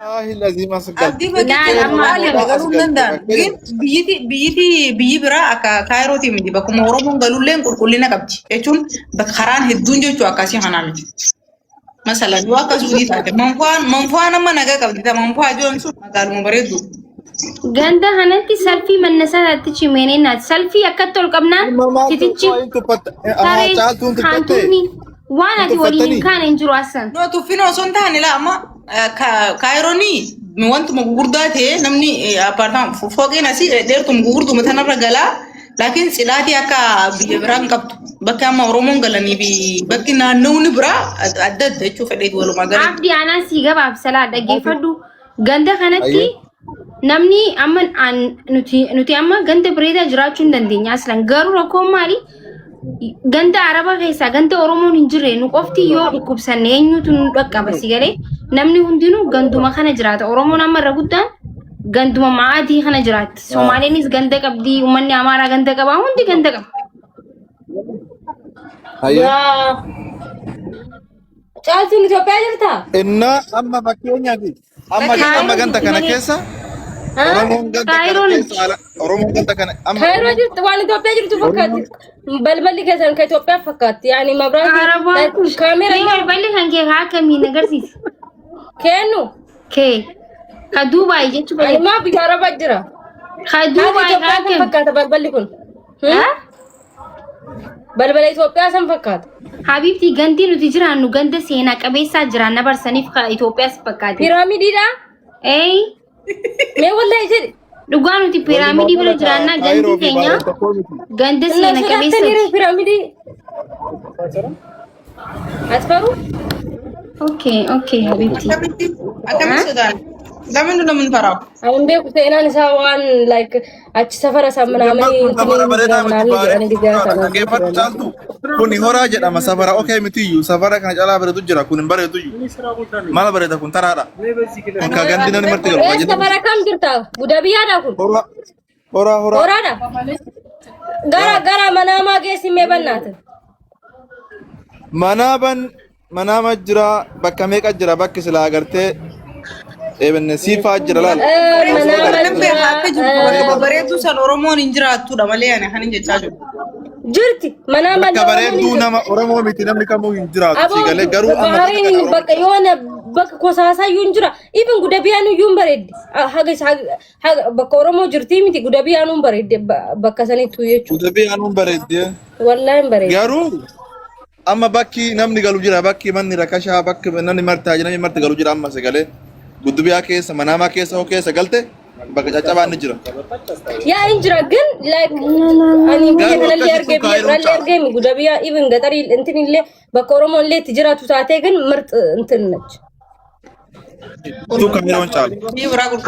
لازم أسقط abdii fakkii maali galuun danda'an gin biyyi biraa akka kaayirooti miti bakkuma oromoon galullee qulqullina qabdi jechuun bakka karaan hedduun jechuu akkasii kanaa miti. Masalan yoo akka suudii taate manfuwaan amma nagaa qabdi ta manfuwaa joon sun magaaluma bareeddu. Ganda kanatti salfii mannasaatti cimeeninaati. Salfii akkatti ol qabnaan titichi hantuutni waan ati waliin hin kaane hin jiru asan. No tuffinoo osoo hin taane laa amma kaayiroonii wantuma gugurdaa ta'e namni appaartaan fooqeen asii dheertuma gugurduma tanarra galaa laakiin silaatii akka biyya biraa hin qabdu. Bakki amma Oromoon galanii fi bakki naannawni biraa adda adda jechuu fedheetu walumaa gala. Abdii aanaa sii gabaabsalaa dhaggeeffadhu. Ganda kanatti namni amma nuti amma ganda bareedaa jiraachuu hin dandeenya aslan garuu rakkoon maali? Ganda Araba keessaa ganda Oromoon hin jirre nu qofti yoo dhukkubsanne eenyutu nu dhaqqaba si galee namni hundinuu ganduma kana jiraata. Oromoon amma irra guddaan ganduma maatii kana jiraatti. Somaaleenis ganda qabdi, uummanni Amaaraa ganda qaba, hundi ganda qaba. Caaltuun Itoophiyaa jirtaa? Inna amma fakkeenyaa fi amma ganda kana keessa Oromoon ganda kana keessa Oromoon ganda kana amma Kaayiroo jirtu waan Itoophiyaa jirtu fakkaatti. Balballi keessan ka Itoophiyaa fakkaatti. Yaani mabraati kaameeraa balballi kan kee haa kamiin agarsiisa. kennu. Kee ka Duubaay jechuun Ani maa biyya Arabaa jira. ka Duubaay haa Itoophiyaa kamiin. fakkaata balballi kun. Balbala Itoophiyaa san fakkaata. Habibti gandi nuti jiraannu ganda seenaa qabeessaa jiraan na barsaniif ka Itoophiyaas fakkaate. Piraamidiidha. Mee wallahi jedhi. Dhugaa nuti piraamidii bira jiraannaa gandi keenya ganda seenaa qabeessa. Piraamidii. Asfaru? Okay, Habibti. Akkamitti sodaatan? Lamin namun faraaf. Amin beeku seenaan isaa waan like achi safara Dhaggeeffadhu caaltu kuni horaa jedhama safara okay mitiyyuu safara kana calaa bareedu jira kun hin bareeduyyuu maal bareeda kun taraadha kun ka gandi namni marti galu Ee safara kam jirta? Gudabiyyaadha kun. Horaadha. Gara manaamaa geessi mee bannaata. Manaama jira bakka meeqa jira bakki silaa agartee eebenne siifaa jira laal. Bareedduu san Oromoon hin jiraattuudha malee ani kan hin jechaa jiru. Jirti manaamaa bakka bareedduu nama Oromoo miti namni kamuu hin jiraatu si galee garuu amma bakka yoona bakka kosaasaa iyyuu hin jira. Even Gudabiyyaan iyyuu hin bareeddi. Bakka Oromoo jirtii miti Gudabiyyaan hin bareeddi bakka sanittu jechuudha. Gudabiyyaan hin bareeddi. Wallahi hin bareeddi. Garuu amma bakki namni galu jira bakki manni rakashaa bakki namni martaa namni marti galu jira amma si galee. Guddubiyaa keessa manaamaa keessa hoo keessa galte bakka caccabaan ni jira. Yaa hin jira gan like ani biyya kanallee argee Gudabiyyaa even gaxarii intinillee bakka Oromoon illee itti jiraatu taatee gan mirx intin nachi. Tu kamiroon caalu.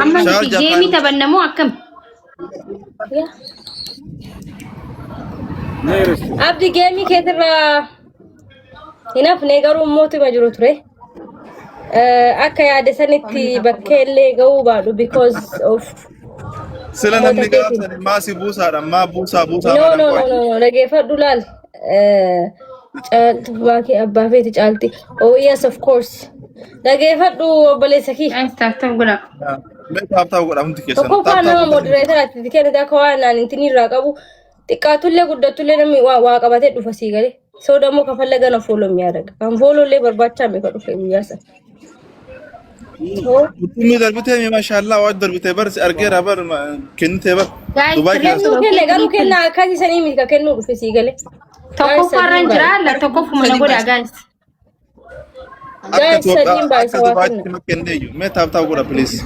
Amma nuti geemii taphannamoo akkam? Abdi geemii keetirraa hin hafne garuu mootima jiru ture. Akka yaada sanitti bakkee illee ga'uu baadhu because of Sila namni gaafsan maasi buusaadha maa buusaa no dhageeffadhu laal caalti baakee abbaa feeti caalti oh yes of course dhageeffadhu obboleessa kii Taaftaaf godha. Taaftaaf godha hundi keessan tokkoffaa nama modereetaraatti kennite akka waan naan intinii irraa qabu xiqqaatullee guddatullee namni waa qabatee dhufa sii galee soo dammoo kafalle gana fooloo miyaadaga kan foolollee barbaachaa meeqa dhufe guyyaa sana. Butumi darbitee mi mashallah waa darbitee bar argeera bar kennitee bar Dubai keessa garuu kennaa akkasii sanii miti ka kennuu dhufe sii galee. Tokkoffaarran jira la tokkoffuma na godha guys. akka Dubaatti makkendeeyyu mee taaftaaf godha please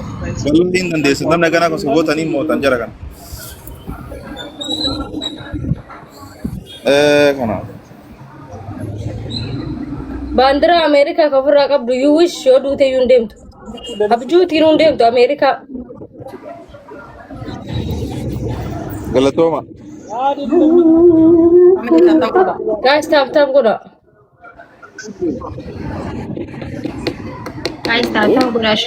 galuu hin dandeessu namni ganaa kosa gootanii mootan jara kana. Kana. Bandira Amerikaa ka ofirraa qabdu you wish yoo duute iyyuu hin deemtu. Abjuutiin hin deemtu Amerikaa. Galatooma. Guys taaftaaf godha. Taaftaaf godhaash.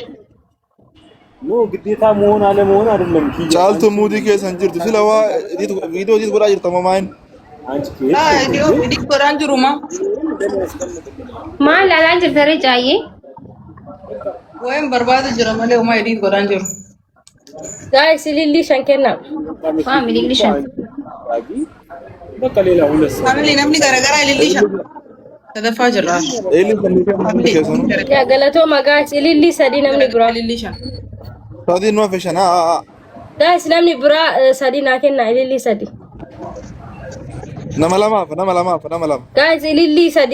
No ግዴታ መሆን አለመሆን አይደለም Caaltu muudii keessan jirtu sila waa viidiyoo jitu godhaa jirta mamaan. አንቺ Idii godhaan jiruma. Maal ilaalaa jirta ree caayyee? ወይም በርባድ ጅራ ማለ ኡማ ኤዲት ጎዳን ጅሩ ጋይስ ሊሊ ሸንከና ፋሚሊ ሊሽን በቃ ሌላ ሁለት ሰው ፋሚሊ ነምኒ ገረገራ ሊሊሻ ተደፋ ጅራ ኤሊ ከሰኑ ያ ገለቶ ማጋይስ ሊሊ ሰዲ ነምኒ ብራ ሊሊሻ ሳዲ ነው ፈሽና ጋይስ ነምኒ ብራ ሰዲ ናከና ሊሊ ሰዲ namalama guys ሊሊ ሰዲ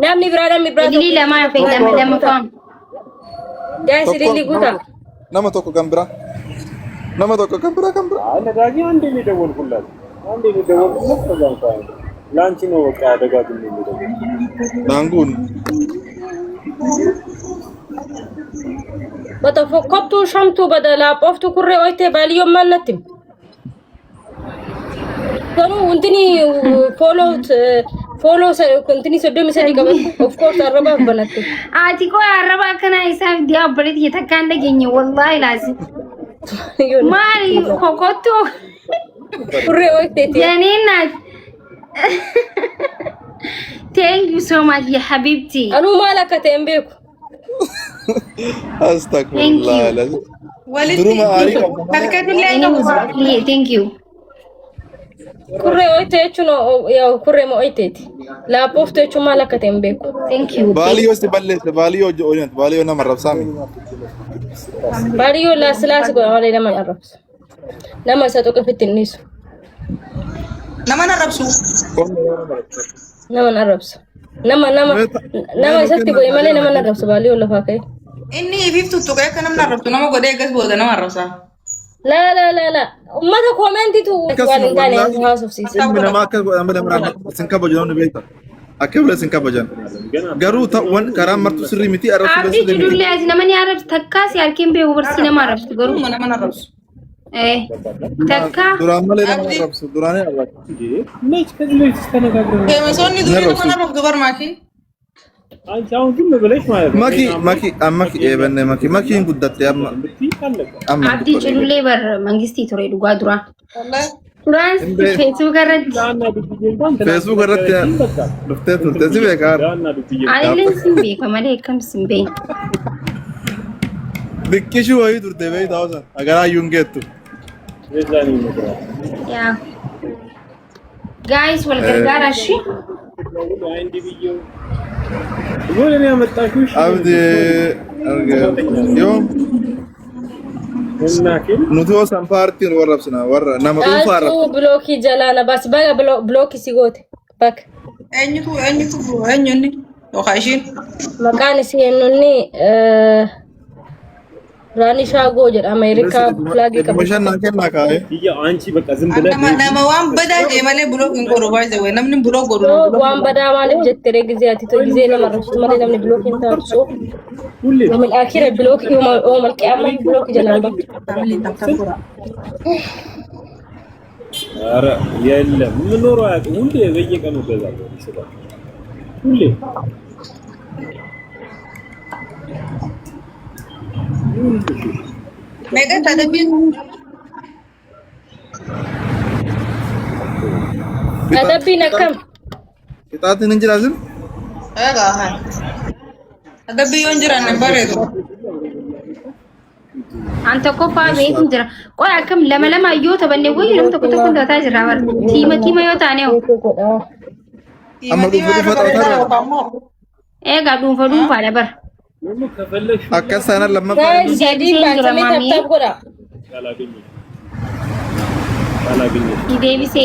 ነምኒ ብራ ሊሊ ለማ ፈይለም ለማፋም ጋይስ ሊሊ ጉታ nama tokko gambira አለ ዳጊ አንዴ ነው ደወልኩላት ከዛን ታው ላንቺ ነው በቃ ደጋግሜ ነው dangun በተፈቆቱ ሸምቱ በደላ ጶፍቱ ኩሬ ኦይቴ ባልዮ ማነትም ከኑ እንትኒ ፎሎ እንትኒ ሰደም ሰዲ ገበት ኦፍ ኮርስ አረባ በላት አቲኮ አረባ ከና ሂሳብ ዲያብሊት የተካንደገኝ ወላሂ ላዚ ማሪ ኮኮቶ ኩሬ ኦይቴ የኔና thank you so much ya habibti አኑ ማላከ ተምቤኩ astagfirullah lazim ወሊድ ድሩማ አሪ ከከትላይ ነው thank you ኩሬ ኦይቴ ቹኖ ያው ኩሬ ሞይቴቲ ላፖፍቶ ቹ ማላከ ተምቤኩ thank you ባሊዮ ሲበለስ ባሊዮ ጆሪንት ባሊዮ እና መረብሳሚ ባልዮ ላስላስ ጎለ ለማን አረብስ ለማ ሰጡ ከፍትንሱ ነማን አረብሱ ነማን አረብስ ነማ ሰቲ ጎይ ማለ ነማን አረብስ ባልዮ ለፋከይ እኒ ፊፍቱ ቱቀ ከነም አረብቱ ነማ ጎደ ገስ ቦዘ ነው አረብሳ ላ ኡመተ ኮሜንቲቱ ዋልንታኔ ሃውስ ኦፍ ሲስ nama sinka bojan beeta akebule sinka bojan garu ta wan karam martu sirri miti arab abdi julle az namani arab takkas yarkin be over cinema arab garu ነማን አረብሱ takka duramale arab durane arab ነች ከዚህ ላይ ተስተናግረን ከመሶኒ ዱሪ ነማን አረብ ገበር ማኪ አንቺ አሁን ግን ብለሽ ማለት maki ebenne maki gudatte amma abdi julle bar mangisti tore duga dura ወላሂ duran facebook garat facebook garatti dufte tulte zibe kar allen simbe kamale kam simbe dikkishu wayi durte be 1000 agar ayungetu የዛኔ ነው yeah guys wal gargarashi አንድ ቪዲዮ ወለኔ ያመጣኩሽ abdi yo እናከል nuti osan party warrabsina warra nama ufara አሱ ብሎኪ ጀላና ባስ ባጋ ብሎኪ ሲጎት ባክ እኝቱ ወኻሽን መቃን ሲየኑኒ ራኒ ሻጎ ጀዳ አሜሪካ ፍላግ ይቀበል mashan kenna kae ይያ አንቺ በቃ ዝም ብለሽ nama waan badaa deemale ብሎክ እንቆሮ ባይዘ ወይ namni ብሎክ ጎዶ ዋን በዳ ማለት ጀተረ ጊዜ አቲቶ ጊዜ ለማረሱ ማለት ለምን ብሎክ እንታርሶ ሁሌ ومن الاخير بلوك يوم القيامه بلوك جلال ኧረ የለም ምን ኖሮ ያውቁ ሁሌ በየቀኑ ገዛለሁ ይስባል ሁሌ ነገ ታደቢ ادبي نكم itatin injirazin አጋ ሃ ታደቢ ወንጀራ ነበር እኮ አንተ እኮ ፋሚሊ እንጀራ ቆይ አከም ለመለማ አዮ ተበኔ ወይ ለምተ ኮተ ኮተ ታጅራ በር ቲማ ይወጣ ነው amma du fata ጋዱን ፈዱን ፋለበር ምን ከፈለሽ akkasana lamma جاي جديد بعد ما تكتب قرا ካላገኘ ይዴቢሴ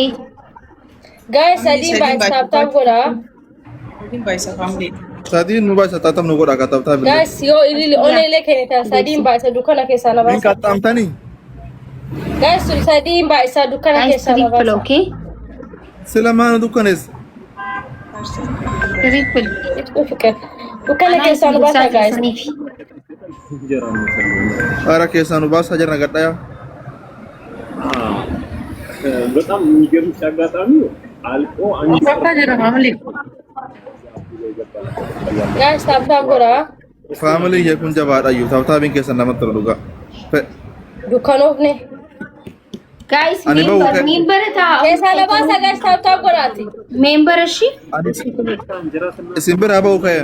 جاي سدي بعد تكتب قرا ግን ባይሰፋም ዴ sadin nu ba tatam nu goda katabta bil جاي يو اللي اوني لك انت سدي بعد دكانه كيسانا min بس katamtani جاي سدي بعد دكانه ጋይስ كيسانا ትሪፕል بس ኦኬ selama dukanes ትሪፕል فكر دكانه كيسانا بس جاي እንጀራ ነው ara kesanu ba sajar nagadda ya በጣም የሚገርምሽ አጋጣሚ አልቆ አንቺ ታጅራ ፋሚሊ جاي تكتب قرا family ye kun jabada yu tawta bin kesan namatro duga دكانه نه ጋይስ Ani bahu ke- ሜምበር ታ كيسانا بس جاي تكتب قراتي ሜምበር እሺ እንጀራ ስና simbira ba ukaya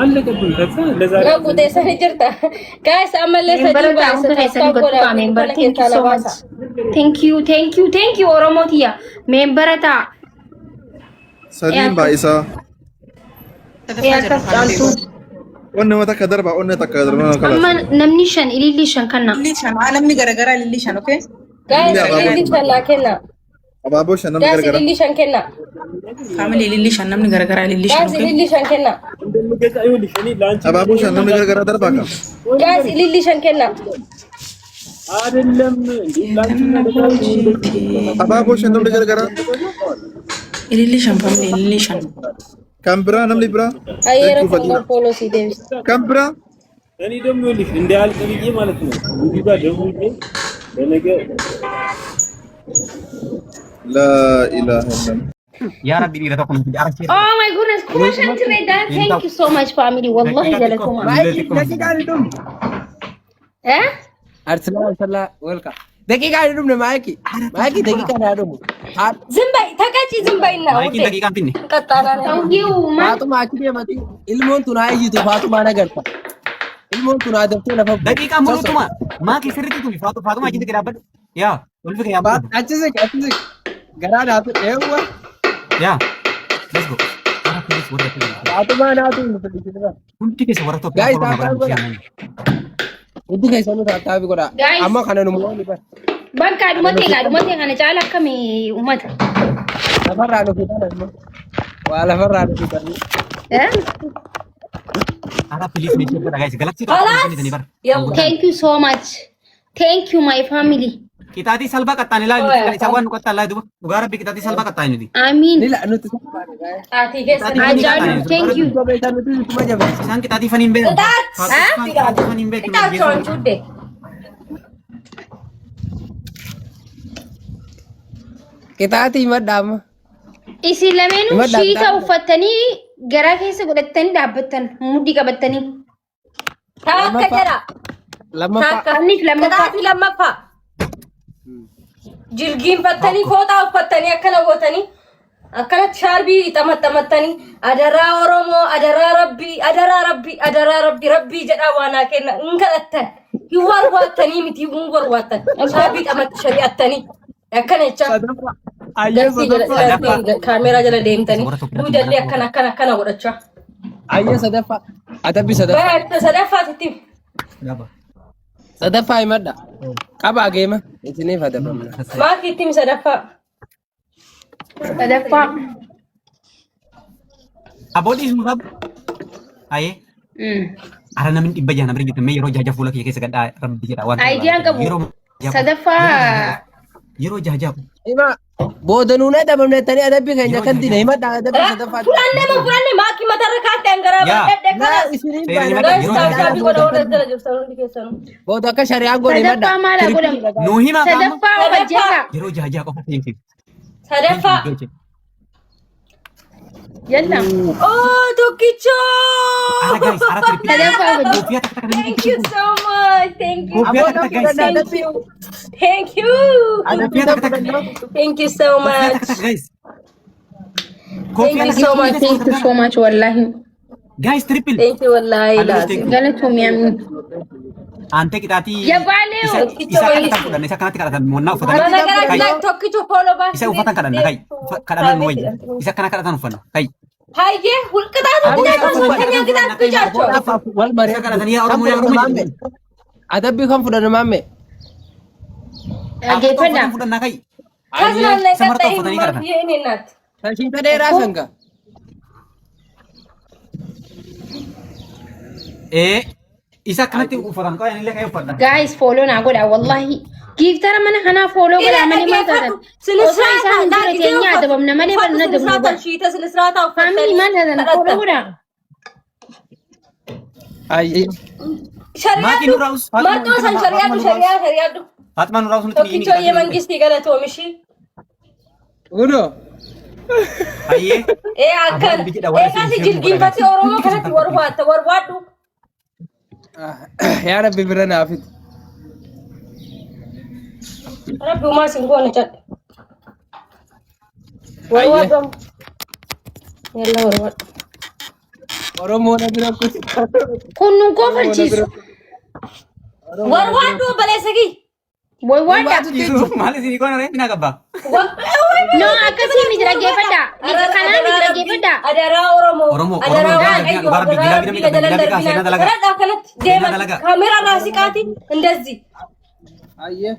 አለቀብኝ ከዛ ለዛሬ ለቁጤ ሰንጅርታ ጋይስ አመለሰ ሜምበር ቴንክ ዩ ኦሮሞቲያ ሜምበረታ ሰሊም ባይሳ ኦነ ወታ ከደርባ ኦነ ተከደርባ አማን ነምኒሸን ኢሊሊሸን ከና ሊሊሻን አለምኒ ገረገራ ሊሊሻን ኦኬ ጋይስ ኢሊሊሻን ላከና አባቦ ሸነም ጋይስ ገርገራ ኢሊሊሻን ከና ፋሚሊ ሊሊሻን ነምኒ ገረገራ ሊሊሻን ጋይስ ኢሊሊሻን ከና እንደምገዛ ይኸውልሽ እኔ ላንቺ አባቦ ሸነም ገርገራ ደርባካ ጋይስ ኢሊሊሻን ከና አይደለም እንዴ ላንቺ ነገር አባቦ ሸነም ገርገራ ሊሊሻን ፋሚሊ ሊሊሻን ካምብራ ነምሊ ብራ አየረ ፖሎሲ ዴቪስ ካምብራ እኔ ደግሞ ይኸውልሽ እንዳያልቅ ብዬ ማለት ነው እዚህ ጋር ደውዬ ለነገ لا اله الا الله يا ربي دي رتكم في عرفتي Oh my goodness, Kurashan Trader, thank you so much family. Wallahi jalakum. Eh? Arsala welcome. دقيقة أنا معاكي دقيقة أنا زنباي تكاتي زنباي نا هاي كده كده تني كتانا Thank you, man. فاطمة معاكي يا ماتي المون تنايجي تو فاطمة أنا قلت المون تنادبتي أنا فاطمة دقيقة مرو توما ما كسرتي توني فاطمة أجي كده بد يا قول فيك يا باد أتزك قرار هذا إيه هو يا let's go فاطمة أنا أتو كنت كيس ورطة Guys, itu guys anu tapi kok Guys. amma kana numu ni ba Banka dumate kana jala kami umat. farra no kita na wala farra no kita Eh? أنا بليز ميشي كده guys galaxy Thank you so much. Thank you my family. kita di salba katanya lah ini cawan kata lah itu negara kita di salba katanya ini Amin. nila anu tu ati guys Ajalu, thank you. cuma jam sekarang kita di fanin bed kita di fanin bed kita chon chude kita ati madam Isi lamenu shiita uffatanii garaa keessa godhatanii dhaabbattan mudhii qabatanii. takka jara lama pak Anniif lammaffaa. kataati lammaffaa jilgiin fattanii fooxaa uffattanii akkana gootanii akkana shaarbii xamaxamattanii adaraa oromoo adaraa rabbii rabbii jedhaa waanaa kenna hin kadhattan hin warwaattanii miti hin warwaattan shaarbii xamatti shari'attanii akkana jecha kaameeraa jala deemtanii duudallee akkana godhachaa ayya sadafa atabi sadafa baay'ee sadaffaatitti sadafa imadda qaba geema isini fadafa maakiitti sadaffaa Sadaffaa. abodi semua aye ara namin ibba jana beri gitu me yero jaja fulla kiyake segada rabbi jira wan Aidiyaan qabu. Sadaffaa. yero jaja ima bodanuna dabamnetani adabi keenya kan dine imadda adabi sadafa furanne maakii matarra kaatti hangaraa baadhadhe kana isini boda akka shari'aan godhe imadda Sadaffaa maala godhamu. nuhi ma Sadaffaa hojjeta. yero jaja qofa thank you sadaffaa Jalla. oh tokkichoo ara guys ara trip Sadaffaa hojjeta. kopiya tak thank you so much thank you kopiya tak guys thank you kopiya tak thank you so much guys thank you so much Thank you so much wallahi. guys triple thank you wallahi lazim Galatoom yaamin. ante kita ti Ya baaleo. isa kan tak dan isa kan tidak monna ufatan mana gara tokkichoo polo ba isa ufatan kadan kai kadan moy isa kan kadan ufan kai hayyee hulqataatu kanya kitaatu jaarchoo wal bari isa kadan ya orang yang mamme adabi kan fudan mamme Geeffadha. fudan na kai kasnaan samarta leeqaxee ufatan kadan marbiyeeni naat tashinta dheeraa sanga isa kanatti ufatan kau yang illee ufatan Guys follow naa godha wallahi. Giftara mana kanaa follow godha malee maal taatan. Osoo isaan hin jira keenya adabamna malee bal'ina dabnu godha. Family maal taatan follow godha. ayye Makin nuraus martoo san shariyaadhu Fatma nuraus nuti tokkichoo yee mangistii galatoomishi uno ayye akkan eegaasi jilgiinfatti oromoo kanatti warwaadhu yaa rabbi bira naafit rabbi umaa sin goone cadhe warwaadhu yalla warwaadhu Oromoo na bira kuti. Kunnuun kofalchiisu. Warwaadhu baleessagi. Boy waadha. Maal isin ikoon reetti na qabba. No, akkasii miti dhaggeeffadhaa. Miti kanaa miti dhaggeeffadhaa. Adaraa Oromoo. Oromoo, Adaraa Oromoo, Waaqayyo. dhugaa rabbi, gilaa bidamni qabda, gilaa biqaa, seenaa dalagaa. Kanatti deeman. dalagaa. Kameeraa raasii qaati. Indazzi. Ayyee.